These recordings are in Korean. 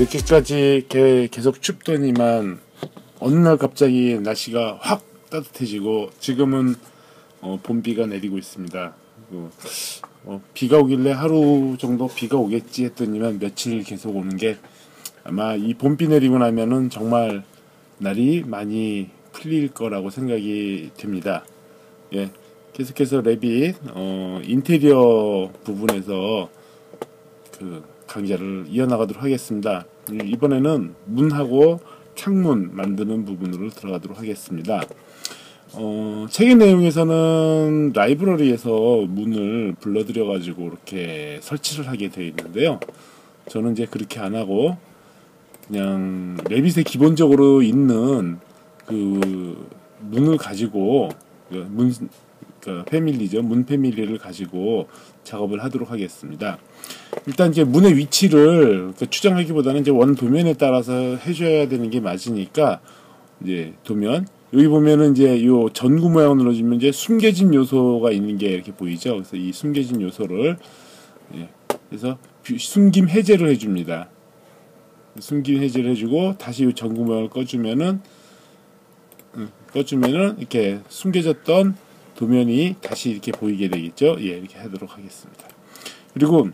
늦게까지 계속 춥더니만 어느 날 갑자기 날씨가 확 따뜻해지고 지금은 봄비가 내리고 있습니다. 비가 오길래 하루 정도 비가 오겠지 했더니만 며칠 계속 오는 게 아마 이 봄비 내리고 나면은 정말 날이 많이 풀릴 거라고 생각이 듭니다. 예, 계속해서 랩빗 인테리어 부분에서 강좌를 이어나가도록 하겠습니다. 이번에는 문하고 창문 만드는 부분으로 들어가도록 하겠습니다. 책의 내용에서는 라이브러리에서 문을 불러들여 가지고 이렇게 설치를 하게 되어 있는데요. 저는 이제 그렇게 안 하고 그냥 랩빗에 기본적으로 있는 그 문을 가지고 패밀리죠. 문 패밀리를 가지고 작업을 하도록 하겠습니다. 일단 이제 문의 위치를 추정하기보다는 이제 원 도면에 따라서 해줘야 되는 게 맞으니까 이제 도면 여기 보면은 이제 요 전구 모양을 눌러주면 이제 숨겨진 요소가 있는 게 이렇게 보이죠. 그래서 이 숨겨진 요소를 그래서 숨김 해제를 해줍니다. 숨김 해제를 해주고 다시 요 전구 모양을 꺼주면은 이렇게 숨겨졌던 도면이 다시 이렇게 보이게 되겠죠. 예, 이렇게 하도록 하겠습니다. 그리고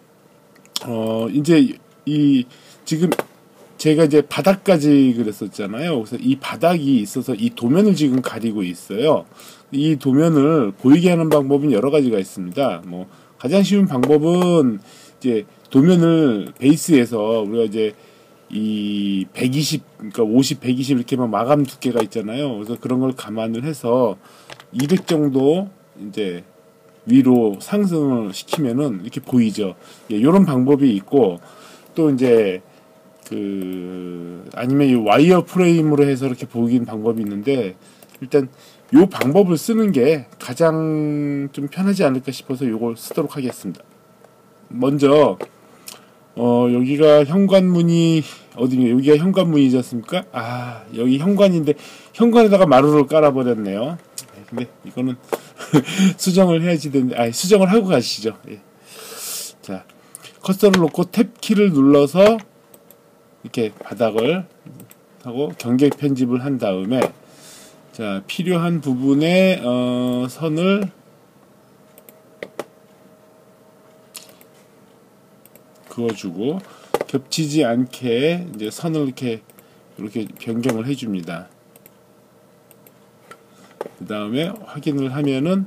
이제 지금 제가 이제 바닥까지 그랬었잖아요. 그래서 이 바닥이 있어서 이 도면을 지금 가리고 있어요. 이 도면을 보이게 하는 방법은 여러 가지가 있습니다. 뭐 가장 쉬운 방법은 이제 도면을 베이스에서 우리가 이제 이 120, 그러니까 50, 120 이렇게만 마감 두께가 있잖아요. 그래서 그런 걸 감안을 해서 200 정도 이제 위로 상승을 시키면은 이렇게 보이죠. 예, 요런 방법이 있고 또 이제 아니면 이 와이어 프레임으로 해서 이렇게 보이는 방법이 있는데 일단 요 방법을 쓰는 게 가장 좀 편하지 않을까 싶어서 요걸 쓰도록 하겠습니다. 먼저 여기가 현관문이 어디냐? 여기가 현관문이지 않습니까? 아, 여기 현관인데 현관에다가 마루를 깔아버렸네요. 근데 이거는 수정을 해야지 되는데, 수정을 하고 가시죠. 예. 자, 커서를 놓고 탭 키를 눌러서 이렇게 바닥을 하고 경계 편집을 한 다음에 자, 필요한 부분에 선을 그어주고 겹치지 않게 이제 선을 이렇게 변경을 해줍니다. 그 다음에 확인을 하면은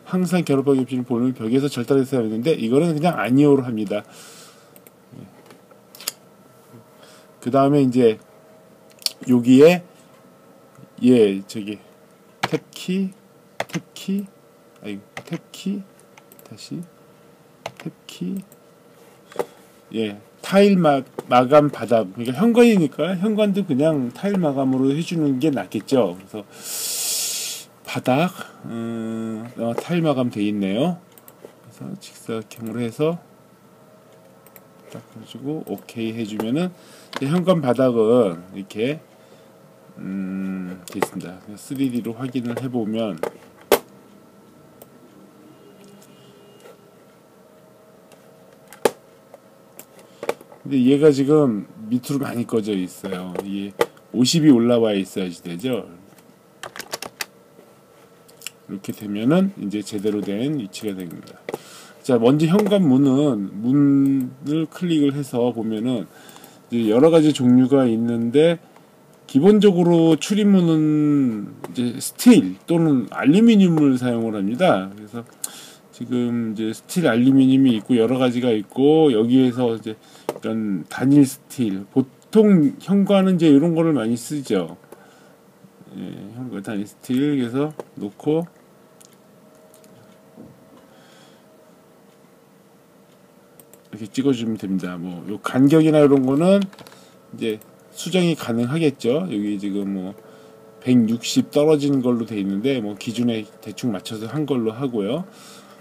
항상 결합과 겹치는 볼륨을 벽에서 절단해서 해야 되는데 이거는 그냥 아니오로 합니다. 그 다음에 이제 여기에 저기 탭키 다시 탭키 타일 마감 바닥, 그러니까 현관이니까 현관도 그냥 타일 마감으로 해주는 게 낫겠죠. 그래서 바닥 타일 마감 돼 있네요. 그래서 직사각형으로 해서 딱 해주고 오케이 해주면은 현관 바닥은 이렇게 됐습니다. 3D로 확인을 해보면 근데 얘가 지금 밑으로 많이 꺼져 있어요. 이게 50이 올라와 있어야지 되죠. 이렇게 되면은 이제 제대로 된 위치가 됩니다. 자, 먼저 현관문은 문을 클릭을 해서 보면은 이제 여러 가지 종류가 있는데 기본적으로 출입문은 이제 스틸 또는 알루미늄을 사용을 합니다. 그래서 지금 이제 스틸 알루미늄이 있고 여러 가지가 있고 여기에서 이제 이런 단일 스틸 보통 현관은 이제 이런 거를 많이 쓰죠. 현관 단일 스틸 그래서 놓고 이렇게 찍어주면 됩니다. 뭐 요 간격이나 이런 거는 이제 수정이 가능하겠죠. 여기 지금 뭐 160 떨어진 걸로 돼 있는데 뭐 기준에 대충 맞춰서 한 걸로 하고요.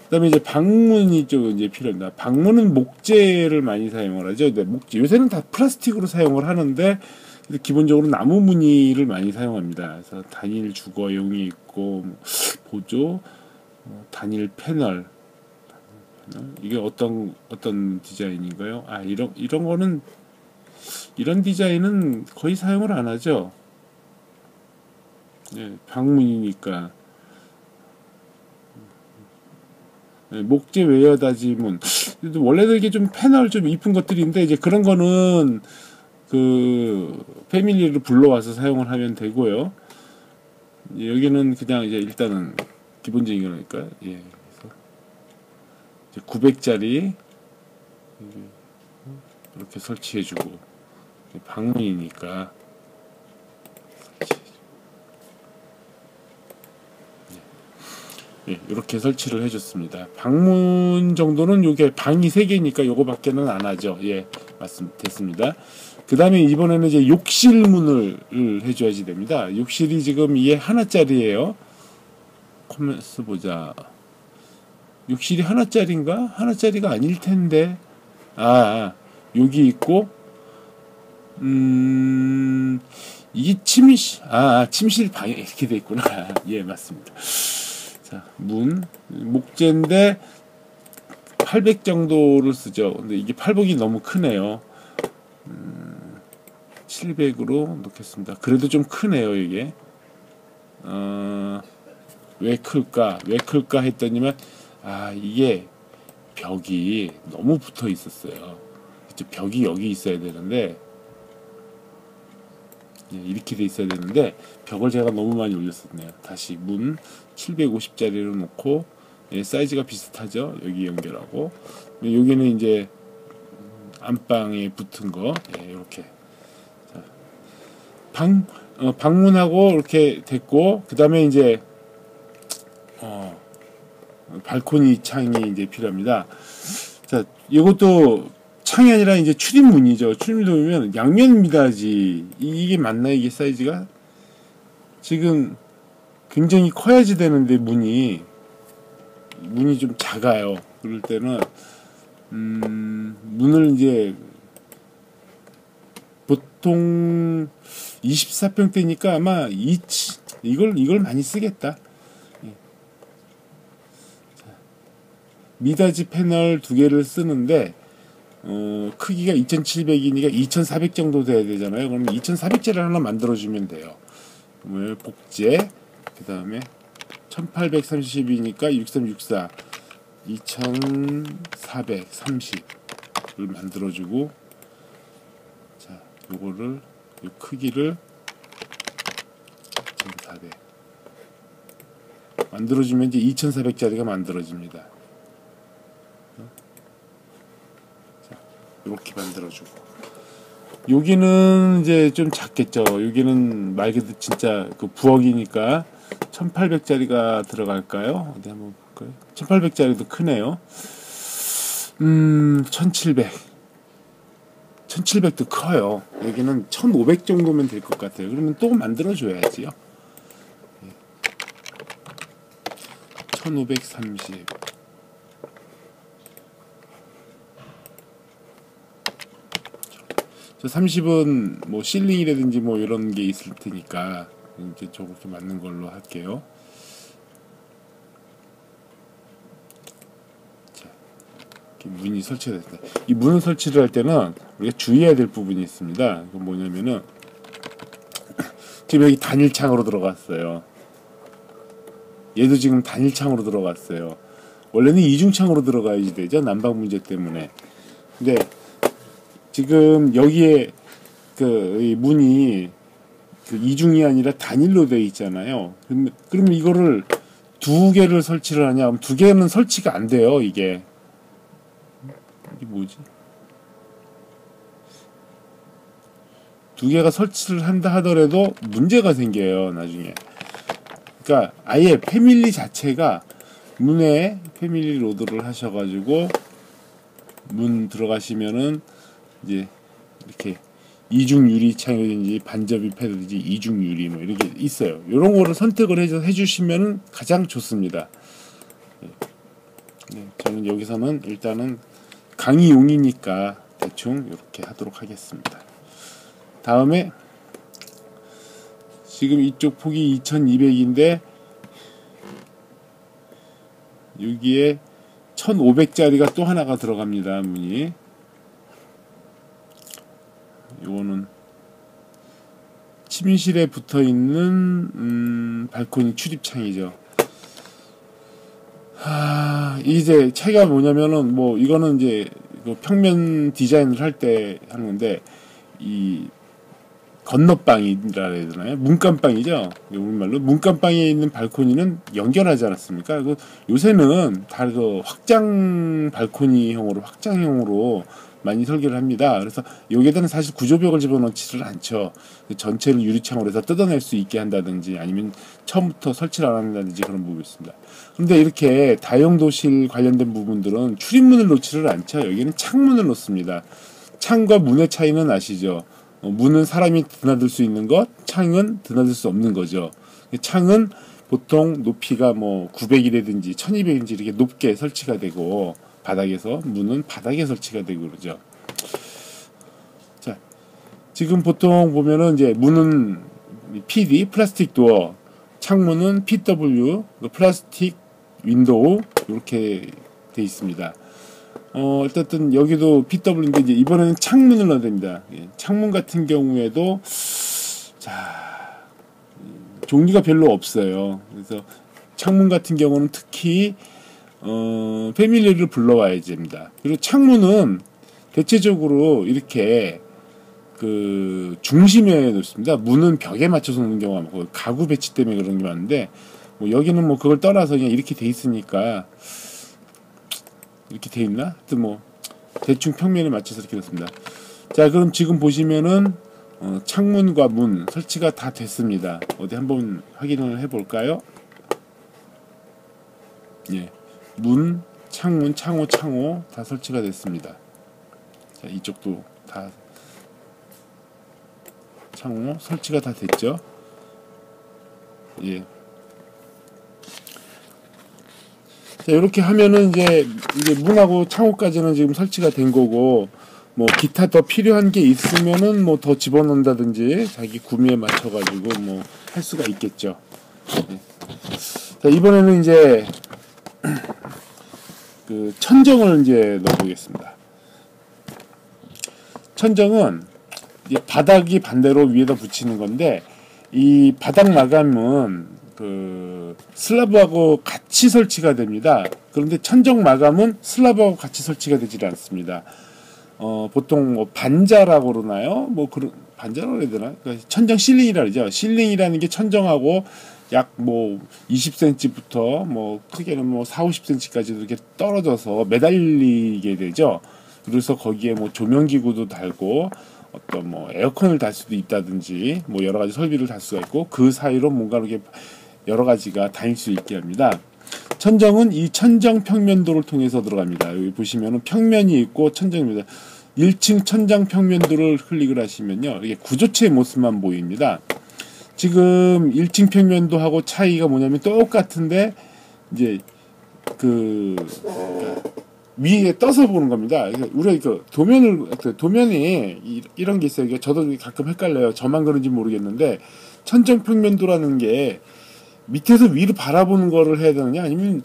그다음에 이제 방문이 좀 이제 필요합니다. 방문은 목재를 많이 사용을 하죠. 근데 목재 요새는 다 플라스틱으로 사용을 하는데 기본적으로 나무 무늬를 많이 사용합니다. 그래서 단일 주거용이 있고 보조, 단일 패널 이게 어떤 디자인인가요? 아, 이런 거는, 이런 디자인은 거의 사용을 안 하죠. 예, 방문이니까. 예, 목재 웨어 다지문. 원래도 이게 좀 패널 좀 이쁜 것들인데, 이제 그런 거는 그 패밀리를 불러와서 사용을 하면 되고요. 예, 여기는 그냥 이제 일단은 기본적인 거니까, 예. 그래서 이제 900짜리 이렇게 설치해주고, 방문이니까 예, 이렇게 설치를 해줬습니다. 방문 정도는 요게 방이 3개니까 요거밖에는 안 하죠. 예, 됐습니다. 그 다음에 이번에는 이제 욕실 문을 해줘야지 됩니다. 욕실이 지금 이게 하나짜리예요. 코멘스 보자. 욕실이 하나짜리인가? 하나짜리가 아닐 텐데. 여기 있고, 이게 침실 방에 이렇게 돼 있구나. 예, 맞습니다. 자, 목재인데 800 정도를 쓰죠. 근데 이게 팔복이 너무 크네요. 700으로 놓겠습니다. 그래도 좀 크네요, 이게. 왜 클까? 했더니만, 이게 벽이 너무 붙어 있었어요. 벽이 여기 있어야 되는데, 이렇게 돼 있어야 되는데 벽을 제가 너무 많이 올렸었네요. 다시 문 750짜리로 놓고, 사이즈가 비슷하죠. 여기 연결하고, 여기는 이제 안방에 붙은 거, 이렇게 방문하고 이렇게 됐고, 그 다음에 이제 발코니 창이 이제 필요합니다. 자, 이것도 창이 아니라 이제 출입문이죠. 출입문도 보면 양면 미닫이, 이게 맞나? 이게 사이즈가 지금 굉장히 커야지 되는데 문이 좀 작아요. 그럴 때는 문을 이제 보통 24평대니까 아마 이걸 많이 쓰겠다. 미닫이 패널 2개를 쓰는데, 크기가 2700이니까 2400 정도 돼야 되잖아요. 그러면 2400짜리 하나 만들어주면 돼요. 복제, 그 다음에 1830이니까 6364, 2430을 만들어주고, 자, 요거를, 요 크기를 2400 만들어주면 이제 2400짜리가 만들어집니다. 이렇게 만들어주고, 여기는 이제 좀 작겠죠. 여기는 말 그대로 진짜 그 부엌이니까 1800짜리가 들어갈까요? 어디 한번 볼까요? 1800짜리도 크네요. 1700도 커요. 여기는 1500 정도면 될 것 같아요. 그러면 또 만들어줘야지요. 1530. 저 30은 뭐 실링이라든지 뭐 이런 게 있을 테니까 이제 저렇게 맞는 걸로 할게요. 자, 이렇게 문이 설치가 됐다. 이 문을 설치를 할 때는 우리가 주의해야 될 부분이 있습니다. 이건 뭐냐면은 지금 여기 단일창으로 들어갔어요. 얘도 지금 단일창으로 들어갔어요. 원래는 이중창으로 들어가야지 되죠. 난방 문제 때문에. 근데 지금 여기에 이 문이 이중이 아니라 단일로 되어 있잖아요. 그러면 이거를 2개를 설치를 하냐? 2개는 설치가 안 돼요. 이게 뭐지? 2개가 설치를 한다 하더라도 문제가 생겨요. 나중에. 그러니까 아예 패밀리 자체가 문에 패밀리 로드를 하셔가지고 문 들어가시면은 이제 이렇게 이중 유리창이든지 반접이 패드든지 이중 유리 뭐 이렇게 있어요. 이런 거를 선택을 해주시면 가장 좋습니다. 저는 여기서는 일단은 강의용이니까 대충 이렇게 하도록 하겠습니다. 다음에 지금 이쪽 폭이 2200인데 여기에 1500짜리가 또 하나가 들어갑니다. 문이. 요거는 침실에 붙어있는 발코니 출입창이죠. 이제 차이가 뭐냐면은, 뭐 이거는 이제 그 평면 디자인을 할 때 하는 건데, 이 건너방이라 해야 되나요? 문간방이죠. 우리말로 문간방에 있는 발코니는 연결하지 않았습니까? 요새는 다 그 확장 발코니형으로, 확장형으로 많이 설계를 합니다. 그래서 여기에다는 사실 구조벽을 집어넣지를 않죠. 전체를 유리창으로 해서 뜯어낼 수 있게 한다든지, 아니면 처음부터 설치를 안 한다든지 그런 부분이 있습니다. 그런데 이렇게 다용도실 관련된 부분들은 출입문을 놓지를 않죠. 여기는 창문을 놓습니다. 창과 문의 차이는 아시죠? 문은 사람이 드나들 수 있는 것, 창은 드나들 수 없는 거죠. 창은 보통 높이가 뭐 900이라든지 1200인지 이렇게 높게 설치가 되고, 바닥에서, 문은 바닥에 설치가 되고 그러죠. 자, 지금 보통 보면은 이제 문은 PD, 플라스틱 도어, 창문은 PW, 플라스틱 윈도우, 이렇게 돼 있습니다. 일단 여기도 PW인데 이제 이번에는 창문을 넣어야 됩니다. 예, 창문 같은 경우에도 자, 종류가 별로 없어요. 그래서 창문 같은 경우는 특히 패밀리를 불러와야 됩니다. 그리고 창문은 대체적으로 이렇게 그 중심에 놓습니다. 문은 벽에 맞춰서 놓는 경우가 많고, 가구 배치 때문에 그런 게 많은데, 뭐 여기는 뭐 그걸 떠나서 그냥 이렇게 돼 있으니까, 이렇게 돼 있나? 하여튼 뭐 대충 평면에 맞춰서 이렇게 놓습니다. 자, 그럼 지금 보시면은 창문과 문 설치가 다 됐습니다. 어디 한번 확인을 해볼까요? 예, 문, 창문, 창호 다 설치가 됐습니다. 자, 이쪽도 다 창호 설치가 다 됐죠. 예. 자, 이렇게 하면은 이제 문하고 창호까지는 지금 설치가 된 거고, 뭐 기타 더 필요한 게 있으면은 뭐 더 집어넣는다든지 자기 구매에 맞춰가지고 뭐 할 수가 있겠죠. 네. 자, 이번에는 이제 그 천정을 이제 넣어보겠습니다. 천정은 이제 바닥이 반대로 위에다 붙이는 건데, 이 바닥 마감은 그 슬라브하고 같이 설치가 됩니다. 그런데 천정 마감은 슬라브하고 같이 설치가 되지 않습니다. 보통 뭐 반자라고 그러나요? 뭐 그런 반자라고 해야 되나? 그러니까 천정 실링이라 그러죠. 실링이라는 게 천정하고 약 뭐 20cm부터 뭐 크게는 뭐 40-50cm까지도 이렇게 떨어져서 매달리게 되죠. 그래서 거기에 뭐 조명기구도 달고 어떤 뭐 에어컨을 달 수도 있다든지 뭐 여러 가지 설비를 달 수가 있고, 그 사이로 뭔가 이렇게 여러 가지가 다닐 수 있게 합니다. 천정은 이 천정 평면도를 통해서 들어갑니다. 여기 보시면은 평면이 있고 천정입니다. 1층 천장 평면도를 클릭을 하시면요, 이게 구조체의 모습만 보입니다. 지금 1층 평면도하고 차이가 뭐냐면 똑같은데, 이제 위에 떠서 보는 겁니다. 우리가 도면이 이런 게 있어요. 저도 가끔 헷갈려요. 저만 그런지 모르겠는데, 천정 평면도라는 게 밑에서 위로 바라보는 거를 해야 되느냐, 아니면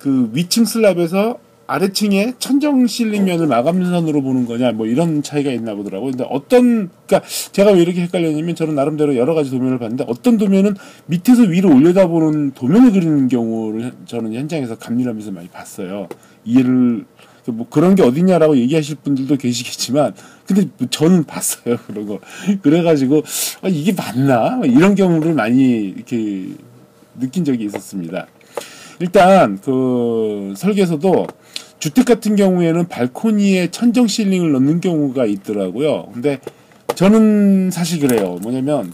그 위층 슬랍에서 아래층에 천정 실링면을 마감선으로 보는 거냐, 뭐 이런 차이가 있나 보더라고요. 근데 그러니까 제가 왜 이렇게 헷갈렸냐면, 저는 나름대로 여러 가지 도면을 봤는데, 어떤 도면은 밑에서 위로 올려다보는 도면을 그리는 경우를 저는 현장에서 감리하면서 많이 봤어요. 이해를, 뭐 그런 게 어딨냐라고 얘기하실 분들도 계시겠지만, 근데 저는 봤어요, 그런 거. 그래가지고 이게 맞나? 이런 경우를 많이 이렇게 느낀 적이 있었습니다. 일단 그 설계에서도 주택 같은 경우에는 발코니에 천정 실링을 넣는 경우가 있더라고요. 근데 저는 사실 그래요. 뭐냐면,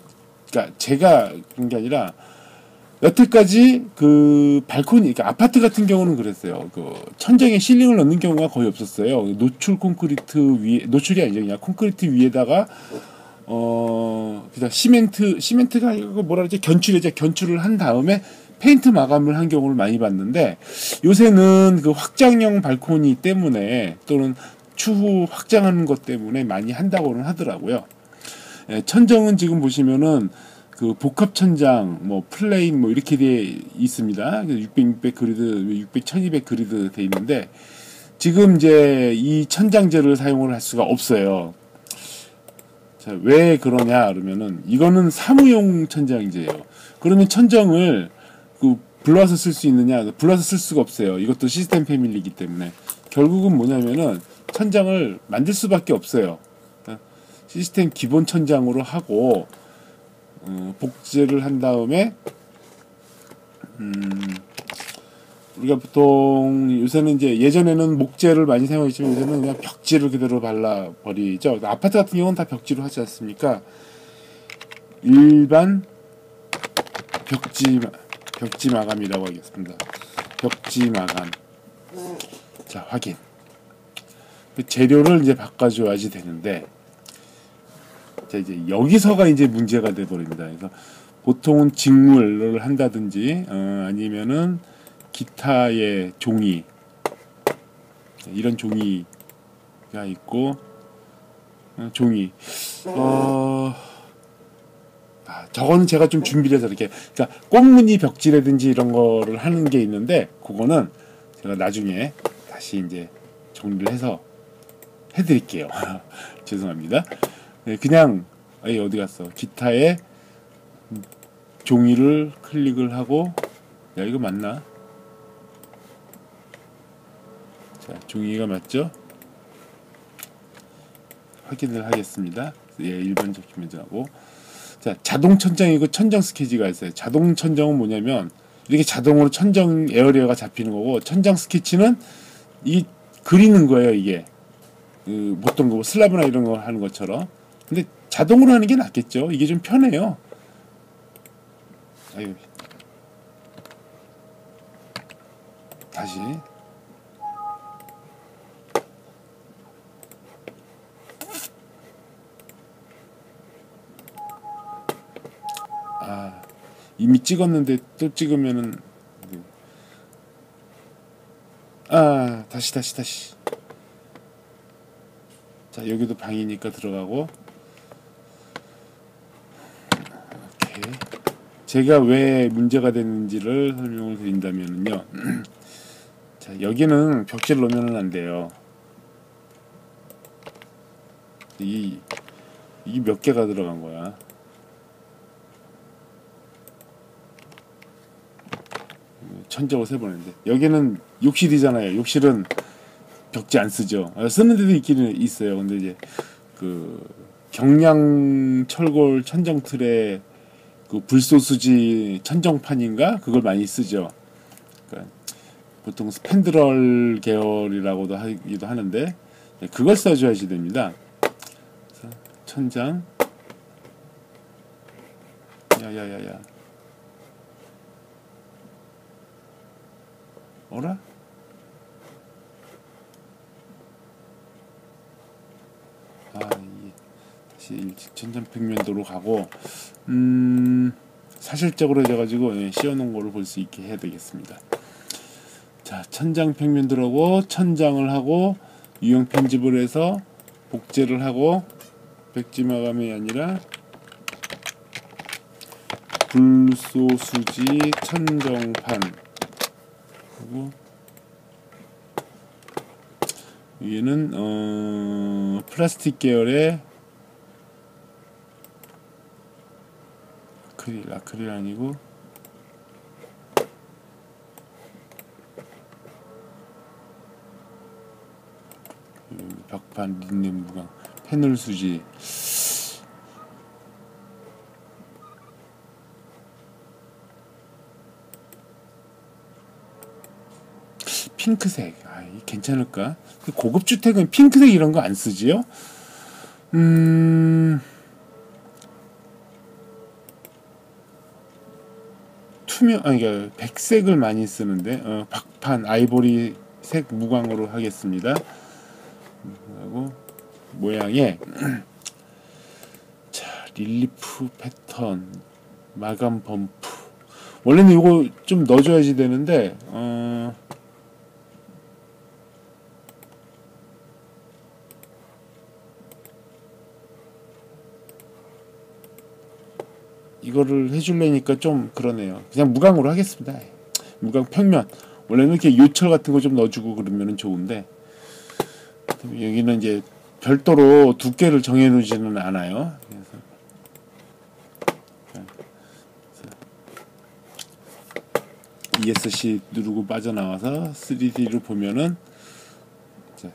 그러니까 제가 그런 게 아니라 여태까지 그 발코니, 그러니까 아파트 같은 경우는 그랬어요. 그 천정에 실링을 넣는 경우가 거의 없었어요. 노출 콘크리트 위에, 노출이 아니죠, 그냥 콘크리트 위에다가 그냥 시멘트가 아니고 뭐라 그러지, 견출을 한 다음에 페인트 마감을 한 경우를 많이 봤는데, 요새는 그 확장형 발코니 때문에, 또는 추후 확장하는 것 때문에 많이 한다고는 하더라고요. 예, 천정은 지금 보시면은 그 복합 천장, 뭐 플레인 뭐 이렇게 돼 있습니다. 600 그리드, 600, 1200 그리드 돼 있는데 지금 이제 이 천장재를 사용을 할 수가 없어요. 자, 왜 그러냐 그러면은 이거는 사무용 천장재예요. 그러면 천정을 그 불러와서 쓸 수 있느냐? 불러와서 쓸 수가 없어요. 이것도 시스템 패밀리이기 때문에 결국은 뭐냐면은 천장을 만들 수밖에 없어요. 시스템 기본 천장으로 하고 복제를 한 다음에 우리가 보통 요새는 이제 예전에는 목재를 많이 사용했지만 요새는 그냥 벽지를 그대로 발라 버리죠. 아파트 같은 경우는 다 벽지로 하지 않습니까? 일반 벽지 마감이라고 하겠습니다. 벽지 마감. 자, 확인. 재료를 이제 바꿔줘야지 되는데, 자, 이제 여기서가 이제 문제가 돼 버립니다. 그래서 보통은 직물을 한다든지, 아니면은 기타의 종이, 이런 종이가 있고, 종이, 저거는 제가 좀 준비를 해서 이렇게, 그러니까 꽃무늬 벽지라든지 이런 거를 하는 게 있는데, 그거는 제가 나중에 다시 이제 정리를 해서 해드릴게요. 죄송합니다. 네, 그냥, 어디 갔어? 기타에 종이를 클릭을 하고, 야, 이거 맞나? 자, 종이가 맞죠? 확인을 하겠습니다. 예, 일반 도큐멘트하고. 자, 자동 천정이고 천정 스케치가 있어요. 자동 천정은 뭐냐면 이렇게 자동으로 천정 에어리어가 잡히는 거고, 천정 스케치는 이 그리는 거예요. 이게 보통 그 슬라브나 이런 거 하는 것처럼. 근데 자동으로 하는 게 낫겠죠. 이게 좀 편해요. 아유, 다시. 이미 찍었는데 또 찍으면은 다시. 자, 여기도 방이니까 들어가고. 오케이. 제가 왜 문제가 됐는지를 설명을 드린다면요. 자, 여기는 벽지를 놓으면 안 돼요. 이게 몇 개가 들어간 거야. 천적으로 세보는데 여기는 욕실이잖아요. 욕실은 벽지 안 쓰죠. 쓰는 데도 있기는 있어요. 근데 이제 그 경량 철골 천정 틀에 그 불소수지 천정판인가 그걸 많이 쓰죠. 그러니까 보통 스팬드럴 계열이라고도 하기도 하는데 그걸 써줘야지 됩니다. 그래서 천장 야야야야 어라? 다시 천장평면도로 가고 사실적으로 해가지고 씌워놓은 거를 볼 수 있게 해야 되겠습니다. 자, 천장평면도로고 천장을 하고 유형 편집을 해서 복제를 하고 백지 마감이 아니라 불소수지 천정판 하고 위에는 플라스틱 계열의 아크릴 아니고 벽판 린넨 무광 패널 수지 핑크색 이 괜찮을까? 고급 주택은 핑크색 이런 거 안 쓰지요? 그러니까 백색을 많이 쓰는데 박판 아이보리색 무광으로 하겠습니다. 하고 모양에 자, 릴리프 패턴 마감 범프 원래는 이거 좀 넣어줘야지 되는데 이거를 해줄래니까 좀 그러네요. 그냥 무광으로 하겠습니다. 무광 평면. 원래는 이렇게 요철 같은 거 좀 넣어주고 그러면 좋은데, 여기는 이제 별도로 두께를 정해놓지는 않아요. 그래서 ESC 누르고 빠져나와서 3D를 보면은 이제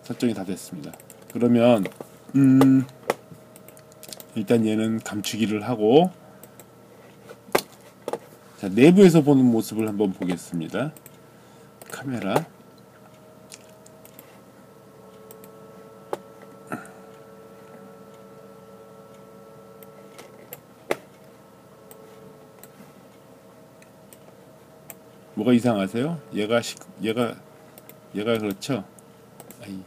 설정이 다 됐습니다. 그러면 일단 얘는 감추기를 하고, 자, 내부에서 보는 모습을 한번 보겠습니다. 카메라. 뭐가 이상하세요? 얘가 그렇죠? 아이.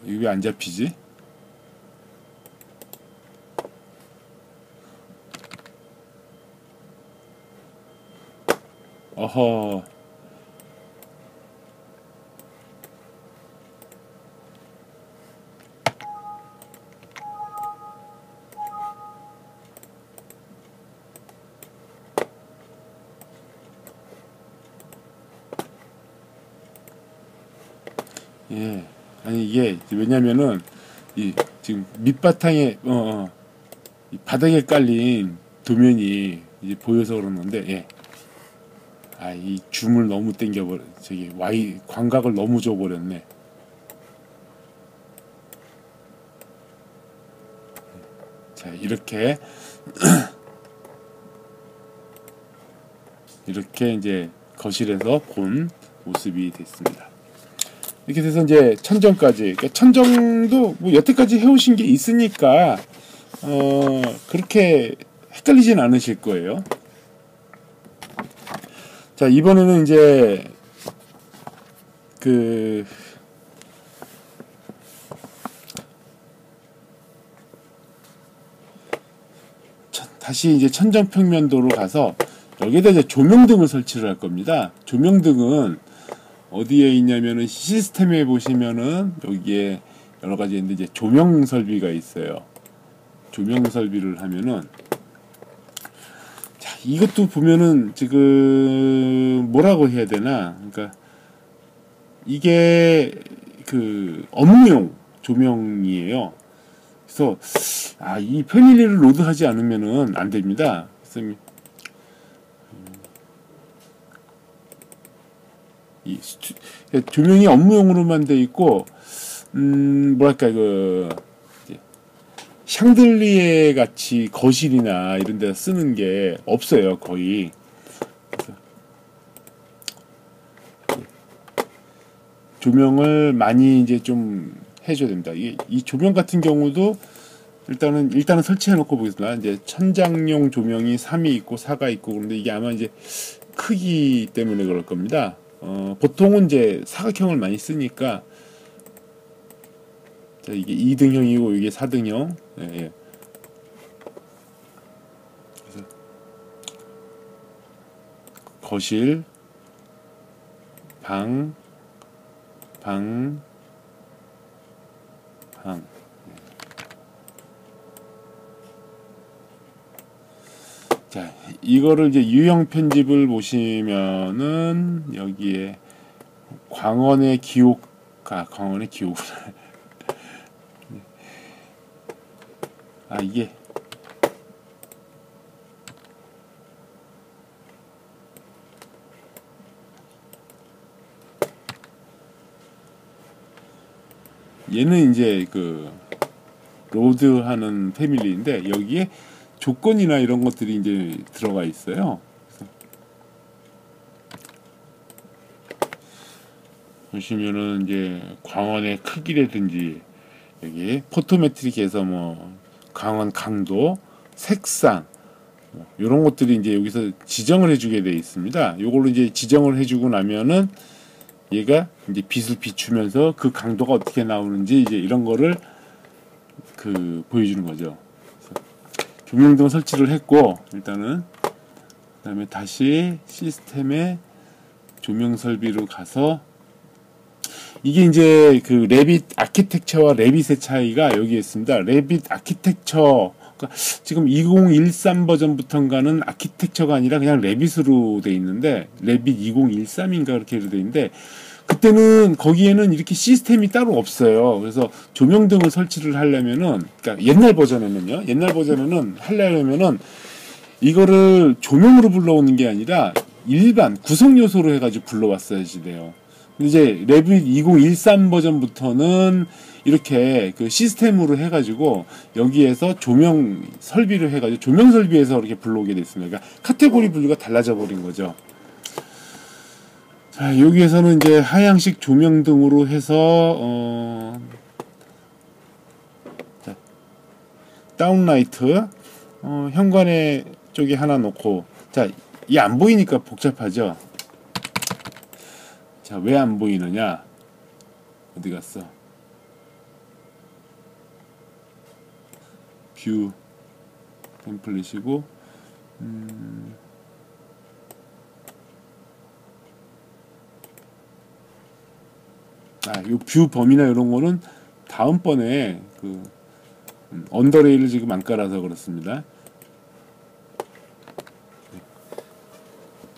이게 왜 안 잡히지? 어허. 예. 아니 이게 왜냐면은 이 지금 밑바탕에 이 바닥에 깔린 도면이 이제 보여서 그런 건데, 예. 아, 이 줌을 너무 당겨버려, 저기 광각을 너무 줘버렸네. 자, 이렇게 이렇게 이제 거실에서 본 모습이 됐습니다. 이렇게 돼서 이제 천정까지, 그러니까 천정도 뭐 여태까지 해오신 게 있으니까 그렇게 헷갈리진 않으실 거예요. 자, 이번에는 이제 다시 이제 천정평면도로 가서 여기에다 이제 조명등을 설치를 할 겁니다. 조명등은 어디에 있냐면은 시스템에 보시면은 여기에 여러 가지 있는데 이제 조명 설비가 있어요. 조명 설비를 하면은, 자, 이것도 보면은 지금 뭐라고 해야 되나? 그러니까 이게 업무용 조명이에요. 그래서 이 패밀리를 로드하지 않으면은 안 됩니다. 그래서 조명이 업무용으로만 돼 있고, 뭐랄까, 샹들리에 같이 거실이나 이런 데서 쓰는 게 없어요, 거의. 그래서 조명을 많이 이제 좀 해줘야 됩니다. 이 조명 같은 경우도 일단은 설치해 놓고 보겠습니다. 이제 천장용 조명이 3이 있고 4가 있고, 그런데 이게 아마 이제 크기 때문에 그럴 겁니다. 보통은 이제 사각형을 많이 쓰니까, 자, 이게 2등형이고 이게 4등형. 예, 예. 그래서 거실, 방. 자, 이거를 이제 유형 편집을 보시면은 여기에 광원의 기록, 이게 얘는 이제 로드하는 패밀리인데 여기에 조건이나 이런 것들이 이제 들어가 있어요. 보시면은 이제 광원의 크기라든지 여기 포토메트릭에서 뭐 광원 강도, 색상 이런 것들이 이제 여기서 지정을 해주게 되어 있습니다. 요걸로 이제 지정을 해주고 나면은 얘가 이제 빛을 비추면서 그 강도가 어떻게 나오는지 이제 이런 거를 보여주는 거죠. 조명등 설치를 했고 일단은 그다음에 다시 시스템에 조명 설비로 가서 이게 이제 그 레빗 아키텍처와 레빗의 차이가 여기에 있습니다. 레빗 아키텍처 그러니까 지금 2013 버전부터인가는 아키텍처가 아니라 그냥 레빗으로 돼 있는데 레빗 2013인가 그렇게 돼 있는데 그때는 거기에는 이렇게 시스템이 따로 없어요. 그래서 조명등을 설치를 하려면은 그러니까 옛날 버전에는 하려면은 이거를 조명으로 불러오는 게 아니라 일반 구성 요소로 해가지고 불러왔어야지 돼요. 이제 레빗 2013 버전부터는 이렇게 그 시스템으로 해가지고 여기에서 조명 설비를 해가지고 조명 설비에서 이렇게 불러오게 됐습니다. 그러니까 카테고리 분류가 달라져 버린 거죠. 자, 여기에서는 이제 하향식 조명등으로 해서 자, 다운라이트 현관에 쪽에 하나 놓고 자, 이 안 보이니까 복잡하죠. 자, 왜 안 보이느냐? 어디 갔어? 뷰 템플릿이고 요 뷰 범위나 이런 거는 다음번에 그 언더레이를 지금 안 깔아서 그렇습니다.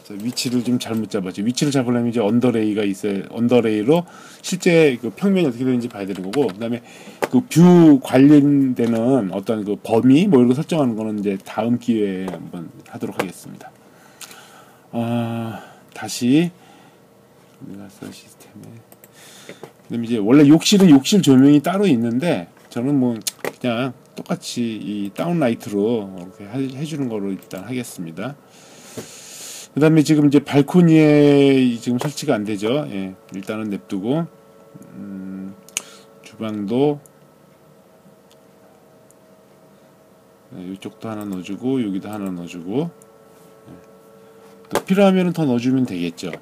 자, 위치를 좀 잘못 잡았죠. 위치를 잡으려면 이제 언더레이가 있어요. 언더레이로 실제 그 평면이 어떻게 되는지 봐야 되는 거고, 그다음에 그 뷰 관련되는 어떤 그 범위 뭐 이런 거 설정하는 거는 이제 다음 기회에 한번 하도록 하겠습니다. 다시 우리가 시스템에 그다음에 이제 원래 욕실은 욕실 조명이 따로 있는데 저는 뭐 그냥 똑같이 이 다운라이트로 이렇게 해주는 거로 일단 하겠습니다. 그 다음에 지금 이제 발코니에 지금 설치가 안 되죠. 예, 일단은 냅두고, 주방도, 예, 이쪽도 하나 넣어주고, 여기도 하나 넣어주고, 예, 또 필요하면 더 넣어주면 되겠죠.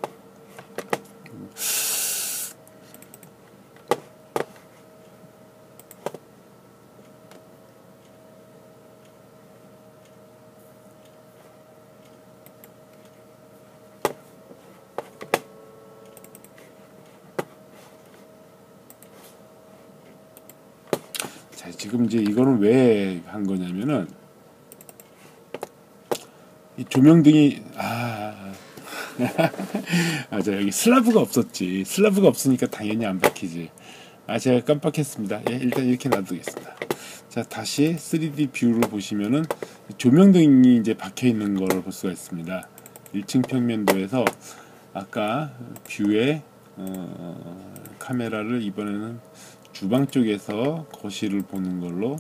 자, 지금 이제 이거는 왜 한 거냐면은 이 조명등이 자, 여기 슬라브가 없었지. 슬라브가 없으니까 당연히 안 박히지. 제가 깜빡했습니다. 예, 일단 이렇게 놔두겠습니다. 자, 다시 3D 뷰로 보시면은 조명등이 이제 박혀 있는 걸 볼 수가 있습니다. 1층 평면도에서 아까 뷰에 카메라를 이번에는 주방 쪽에서 거실을 보는 걸로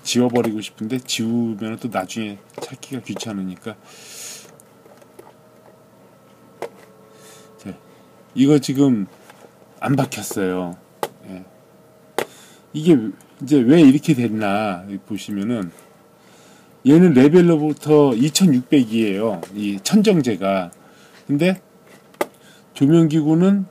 지워버리고 싶은데 지우면 또 나중에 찾기가 귀찮으니까 자, 이거 지금 안 박혔어요. 예. 이게 이제 왜 이렇게 됐나 보시면은 얘는 레벨로부터 2600이에요. 이 천정제가. 근데 조명기구는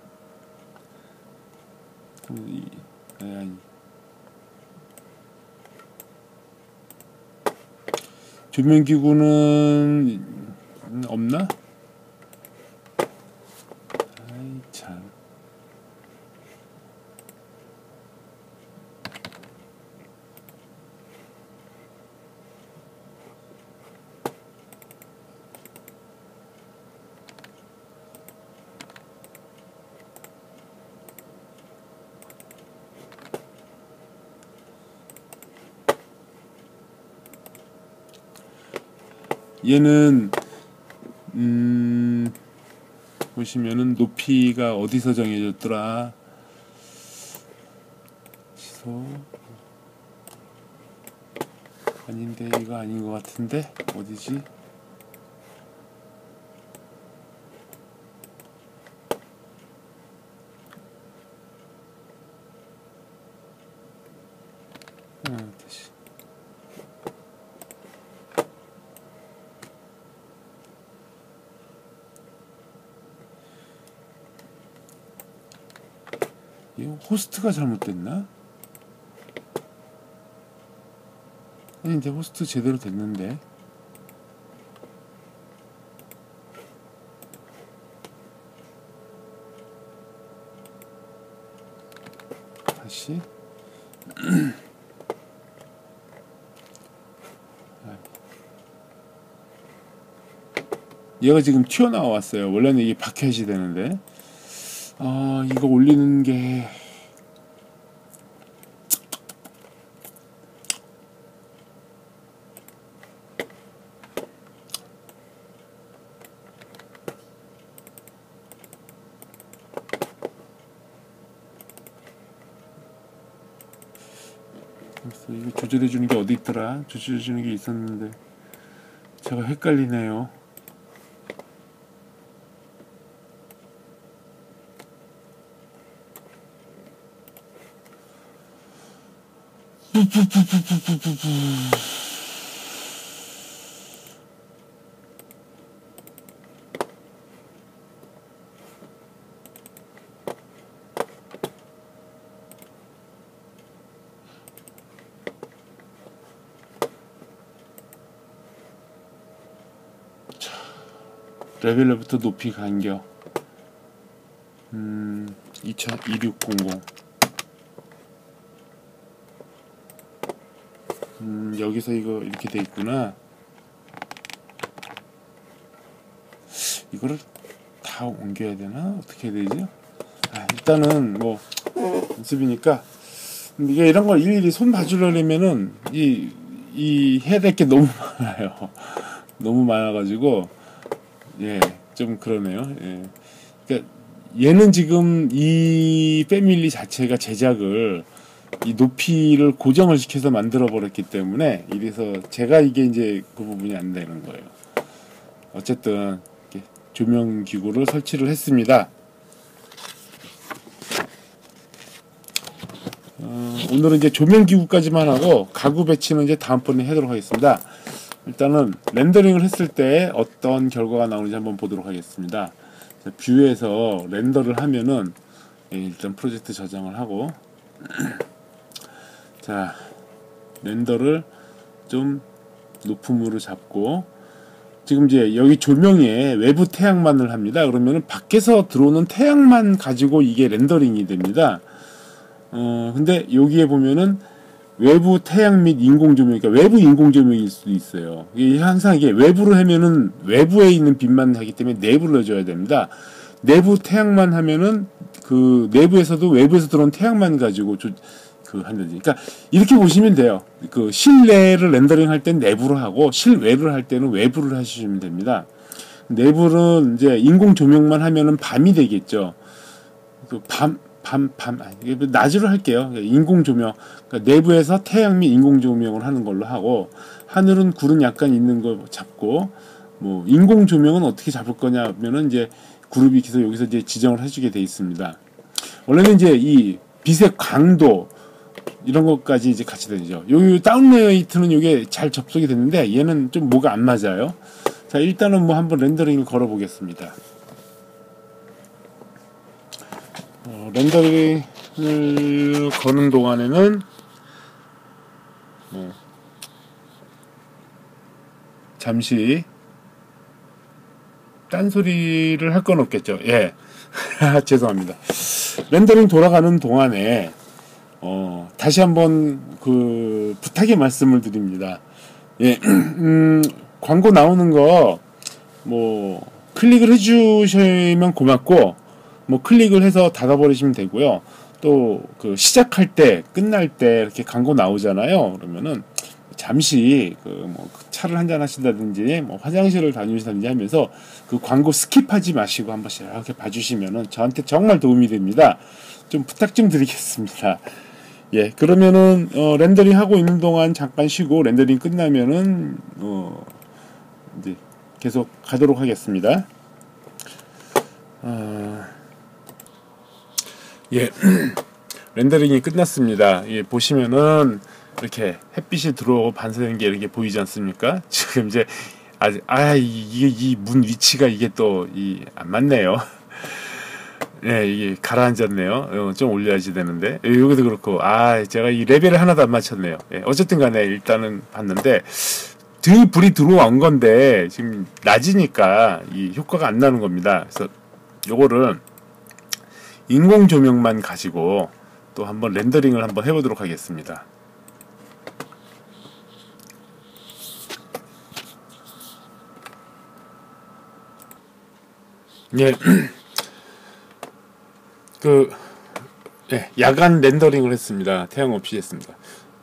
조명기구는 없나? 아이 참. 얘는 보시면은 높이가 어디서 정해졌더라? 취소 아닌데 이거 아닌 것 같은데 어디지? 다시. 이거 호스트가 잘못됐나? 아니, 이제 호스트 제대로 됐는데. 다시. 얘가 지금 튀어나왔어요. 원래는 이게 박혀야지 되는데. 이거 올리는 게 이거 조절해 주는 게 어디 있더라? 조절해 주는 게 있었는데 제가 헷갈리네요. 레벨러부터 높이 간격 2600 여기서 이거 이렇게 돼 있구나. 이거를 다 옮겨야 되나? 어떻게 해야 되지? 일단은 뭐 연습이니까 이게 이런 걸 일일이 손 봐주려면은 이 해야 될 게 너무 많아요. 너무 많아가지고 좀 그러네요. 그러니까 얘는 지금 이 패밀리 자체가 제작을 이 높이를 고정을 시켜서 만들어 버렸기 때문에 이래서 제가 이게 이제 그 부분이 안 되는 거예요. 어쨌든 이렇게 조명 기구를 설치를 했습니다. 오늘은 이제 조명 기구까지만 하고 가구 배치는 이제 다음번에 하도록 하겠습니다. 일단은 렌더링을 했을 때 어떤 결과가 나오는지 한번 보도록 하겠습니다. 뷰에서 렌더를 하면은 일단 프로젝트 저장을 하고 자 렌더를 좀 높음으로 잡고 지금 이제 여기 조명에 외부 태양만을 합니다. 그러면은 밖에서 들어오는 태양만 가지고 이게 렌더링이 됩니다. 근데 여기에 보면은 외부 태양 및 인공 조명, 그러니까 외부 인공 조명일 수도 있어요. 이게 항상 이게 외부로 하면은 외부에 있는 빛만 하기 때문에 내부를 넣어줘야 됩니다. 내부 태양만 하면은 그 내부에서도 외부에서 들어온 태양만 가지고 한다지. 그러니까 이렇게 보시면 돼요. 그 실내를 렌더링 할 때는 내부로 하고 실외를 할 때는 외부를 하시면 됩니다. 내부는 이제 인공 조명만 하면은 밤이 되겠죠. 낮으로 할게요. 인공 조명. 그러니까 내부에서 태양 및 인공 조명을 하는 걸로 하고 하늘은 구름 약간 있는 거 잡고 뭐 인공 조명은 어떻게 잡을 거냐면은 이제 그룹이 계속 여기서 이제 지정을 해주게 돼 있습니다. 원래는 이제 이 빛의 강도 이런 것까지 이제 같이 되죠. 요 다운레이트는 이게 잘 접속이 됐는데 얘는 좀 뭐가 안 맞아요. 자 일단은 뭐 한번 렌더링을 걸어 보겠습니다. 렌더링을 거는 동안에는 잠시 딴소리를 할 건 없겠죠. 죄송합니다. 렌더링 돌아가는 동안에 다시 한번 그 부탁의 말씀을 드립니다. 광고 나오는 거 뭐 클릭을 해주시면 고맙고 뭐 클릭을 해서 닫아버리시면 되고요. 또 그 시작할 때 끝날 때 이렇게 광고 나오잖아요. 그러면은 잠시 뭐 차를 한잔 하신다든지 뭐 화장실을 다니시다든지 하면서 그 광고 스킵하지 마시고 한 번씩 이렇게 봐주시면은 저한테 정말 도움이 됩니다. 좀 부탁 좀 드리겠습니다. 그러면은 렌더링 하고 있는 동안 잠깐 쉬고 렌더링 끝나면은 이제 계속 가도록 하겠습니다. 렌더링이 끝났습니다. 보시면은 이렇게 햇빛이 들어오고 반사되는 게 이렇게 보이지 않습니까? 지금 이제 이게 이 문 위치가 이게 또 안 맞네요. 네, 이게 가라앉았네요. 좀 올려야지 되는데 여기도 그렇고 제가 이 레벨을 하나도 안 맞췄네요. 어쨌든 간에 일단은 봤는데 등이 불이 들어온 건데 지금 낮이니까 이 효과가 안 나는 겁니다. 그래서 요거를 인공 조명만 가지고 또 한번 렌더링을 한번 해보도록 하겠습니다. 예, 야간 렌더링을 했습니다. 태양 없이 했습니다.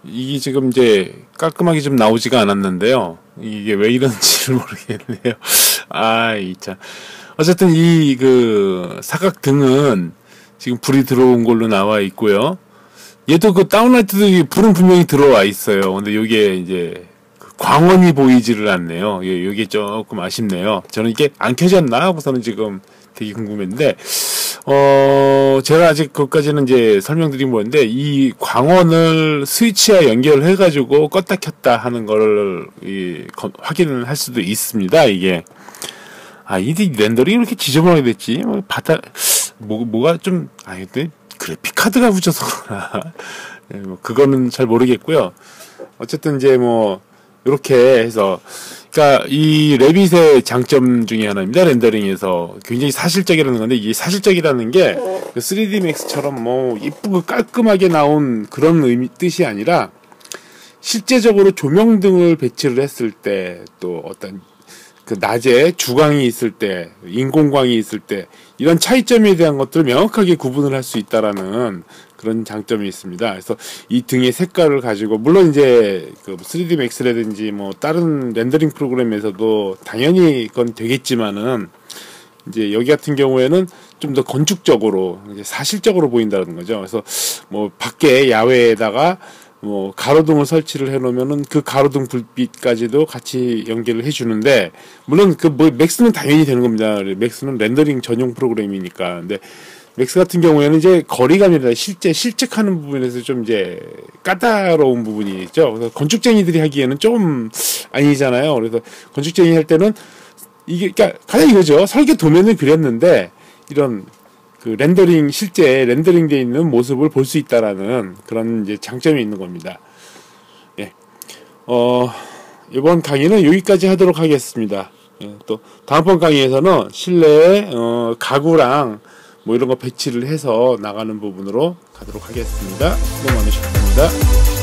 이게 지금 이제 깔끔하게 좀 나오지가 않았는데요. 이게 왜 이런지를 모르겠네요. 참. 어쨌든 사각 등은 지금 불이 들어온 걸로 나와 있고요. 얘도 그 다운라이트도 불은 분명히 들어와 있어요. 근데 요게 이제 광원이 보이지를 않네요. 요게 조금 아쉽네요. 저는 이게 안 켜졌나 하고서는 지금 되게 궁금했는데, 제가 아직 그것까지는 이제 설명드린 건데, 이 광원을 스위치와 연결해가지고 껐다 켰다 하는 거를 확인을 할 수도 있습니다, 이게. 이 렌더링이 이렇게 지저분하게 됐지? 뭐가 좀, 근데 그래픽 카드가 붙여서 그러나. 그거는 잘 모르겠고요. 어쨌든 이제 이렇게 해서, 그러니까 이 레빗의 장점 중에 하나입니다. 렌더링에서 굉장히 사실적이라는 건데, 이게 사실적이라는 게 3D Max처럼 이쁘고 깔끔하게 나온 그런 뜻이 아니라 실제적으로 조명등을 배치를 했을 때, 또 어떤 그 낮에 주광이 있을 때, 인공광이 있을 때 이런 차이점에 대한 것들을 명확하게 구분을 할 수 있다라는 그런 장점이 있습니다. 그래서 이 등의 색깔을 가지고 물론 이제 그 3D Max라든지 다른 렌더링 프로그램에서도 당연히 그건 되겠지만은 이제 여기 같은 경우에는 좀 더 건축적으로 이제 사실적으로 보인다는 거죠. 그래서 밖에 야외에다가 가로등을 설치를 해놓으면은 그 가로등 불빛까지도 같이 연결을 해주는데, 물론 맥스는 당연히 되는 겁니다. 맥스는 렌더링 전용 프로그램이니까. 근데 맥스 같은 경우에는 이제 거리감이나 실측하는 부분에서 좀 이제 까다로운 부분이 있죠. 그래서 건축쟁이들이 하기에는 좀 아니잖아요. 그래서 건축쟁이 할 때는 그러니까 가장 이거죠. 설계 도면을 그렸는데 이런 실제 렌더링되어 있는 모습을 볼 수 있다라는 그런 이제 장점이 있는 겁니다. 이번 강의는 여기까지 하도록 하겠습니다. 또 다음번 강의에서는 실내에 가구랑 이런 거 배치를 해서 나가는 부분으로 가도록 하겠습니다. 수고 많으셨습니다.